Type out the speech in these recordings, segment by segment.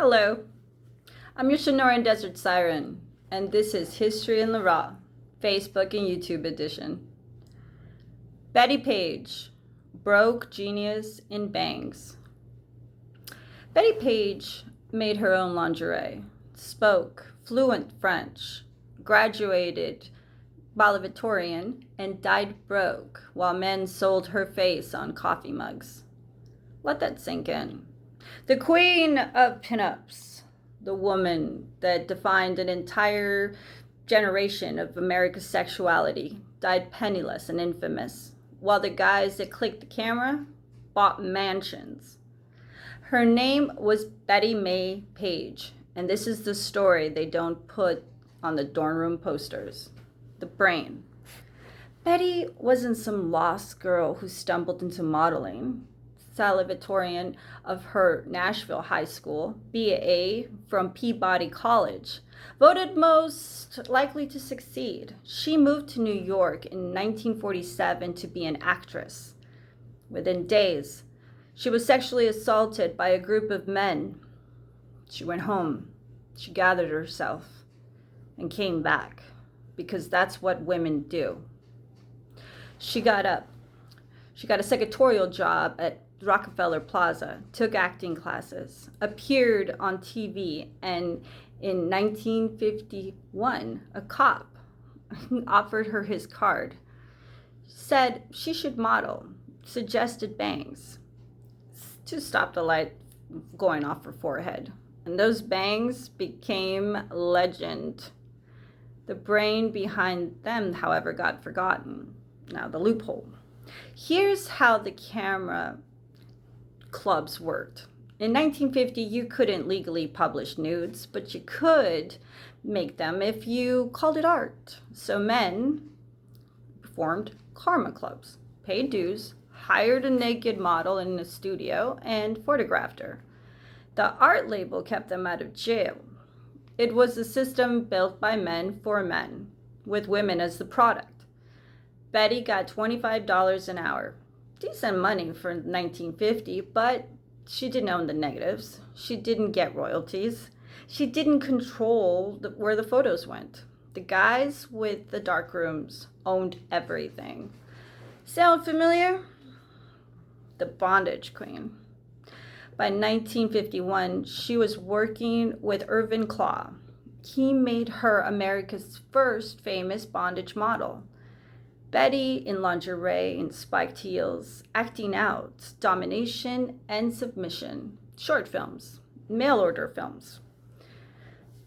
Hello, I'm your Sonoran Desert Siren, and this is History in the Raw, Facebook and YouTube edition. Bettie Page, broke genius in bangs. Bettie Page made her own lingerie, spoke fluent French, graduated valedictorian, and died broke while men sold her face on coffee mugs. Let that sink in. The queen of pinups, the woman that defined an entire generation of America's sexuality, died penniless and infamous, while the guys that clicked the camera bought mansions. Her name was Bettie Mae Page, and this is the story they don't put on the dorm room posters. The brain. Bettie wasn't some lost girl who stumbled into modeling. Valedictorian of her Nashville high school, BA from Peabody College, voted most likely to succeed. She moved to New York in 1947 to be an actress. Within days, she was sexually assaulted by a group of men. She went home. She gathered herself and came back, because that's what women do. She got up. She got a secretarial job at Rockefeller Plaza, took acting classes, appeared on TV, and in 1951, a cop offered her his card, said she should model, suggested bangs to stop the light going off her forehead. And those bangs became legend. The brain behind them, however, got forgotten. Now, the loophole. Here's how the camera clubs worked. In 1950, you couldn't legally publish nudes, but you could make them if you called it art. So men formed karma clubs, paid dues, hired a naked model in a studio, and photographed her. The art label kept them out of jail. It was a system built by men for men, with women as the product. Bettie got $25 an hour. Decent money for 1950, but she didn't own the negatives. She didn't get royalties. She didn't control where the photos went. The guys with the dark rooms owned everything. Sound familiar? The bondage queen. By 1951, she was working with Irvin Klaw. He made her America's first famous bondage model. Bettie in lingerie and spiked heels, acting out domination and submission. Short films, mail order films.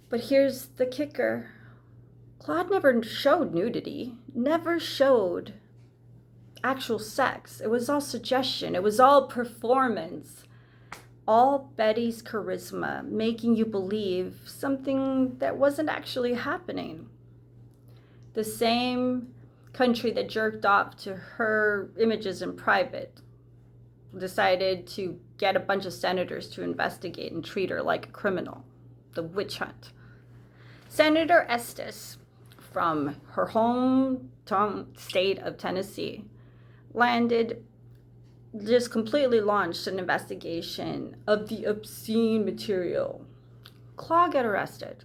But here's the kicker. Claude never showed nudity, never showed actual sex. It was all suggestion. It was all performance. All Bettie's charisma, making you believe something that wasn't actually happening. The same country that jerked off to her images in private decided to get a bunch of senators to investigate and treat her like a criminal. The witch hunt. Senator Estes, from her hometown state of Tennessee, just completely launched an investigation of the obscene material. Claw got arrested.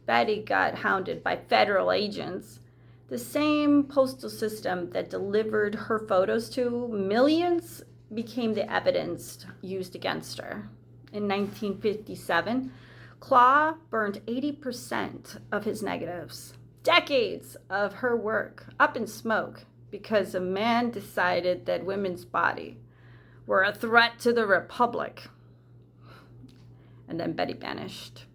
Bettie got hounded by federal agents. The same postal system that delivered her photos to millions became the evidence used against her. In 1957, Claw burned 80% of his negatives. Decades of her work up in smoke because a man decided that women's body were a threat to the Republic. And then Bettie vanished.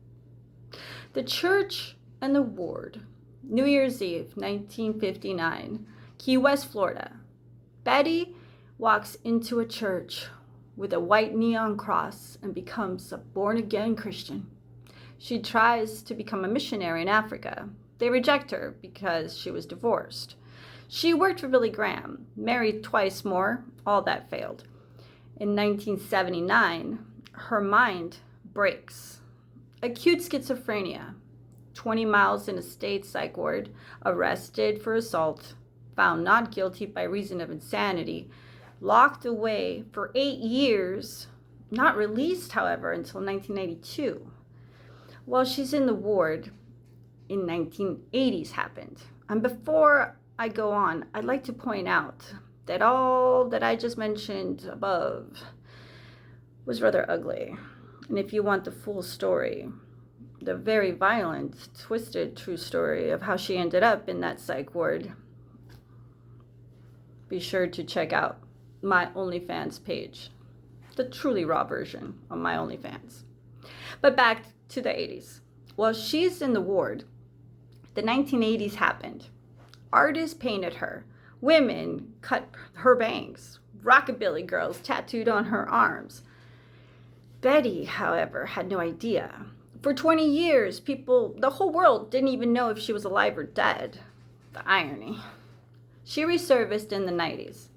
The church and the ward. New Year's Eve, 1959, Key West, Florida. Bettie walks into a church with a white neon cross and becomes a born-again Christian. She tries to become a missionary in Africa. They reject her because she was divorced. She worked for Billy Graham, married twice more, all that failed. In 1979, her mind breaks. Acute schizophrenia. 20 miles in a state psych ward, arrested for assault, found not guilty by reason of insanity, locked away for 8 years, Not released, however, until 1992. While she's in the ward, in 1980s happened. And before I go on, I'd like to point out that all that I just mentioned above was rather ugly. And if you want the full story, the very violent, twisted, true story of how she ended up in that psych ward, be sure to check out my OnlyFans page, the truly raw version of my OnlyFans. But back to the 80s. While she's in the ward, the 1980s happened. Artists painted her. Women cut her bangs. Rockabilly girls tattooed on her arms. Bettie, however, had no idea. For 20 years, the whole world didn't even know if she was alive or dead. The irony. She resurfaced in the 90s.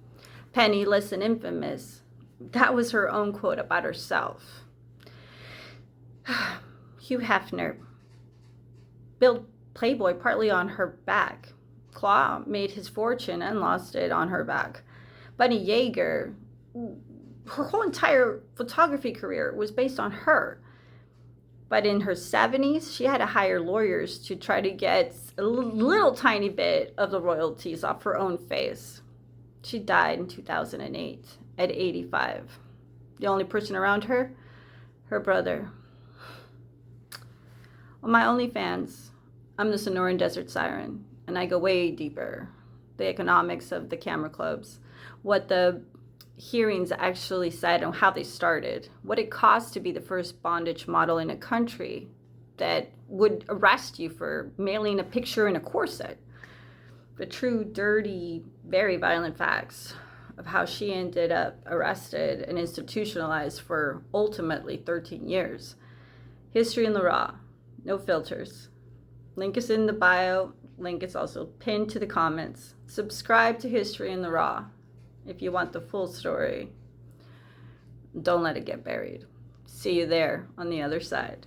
Penniless and infamous. That was her own quote about herself. Hugh Hefner built Playboy partly on her back. Claw made his fortune and lost it on her back. Bunny Yeager, her whole entire photography career was based on her. But in her 70s, she had to hire lawyers to try to get a little tiny bit of the royalties off her own face. She died in 2008 at 85. The only person around her, her brother. On my OnlyFans, I'm the Sonoran Desert Siren, and I go way deeper. The economics of the camera clubs, what the hearings actually said on how they started, what it cost to be the first bondage model in a country that would arrest you for mailing a picture in a corset. The true, dirty, very violent facts of how she ended up arrested and institutionalized for ultimately 13 years. History in the raw, no filters. Link is in the bio. Link is also pinned to the comments. Subscribe to History in the Raw if you want the full story. Don't let it get buried. See you there on the other side.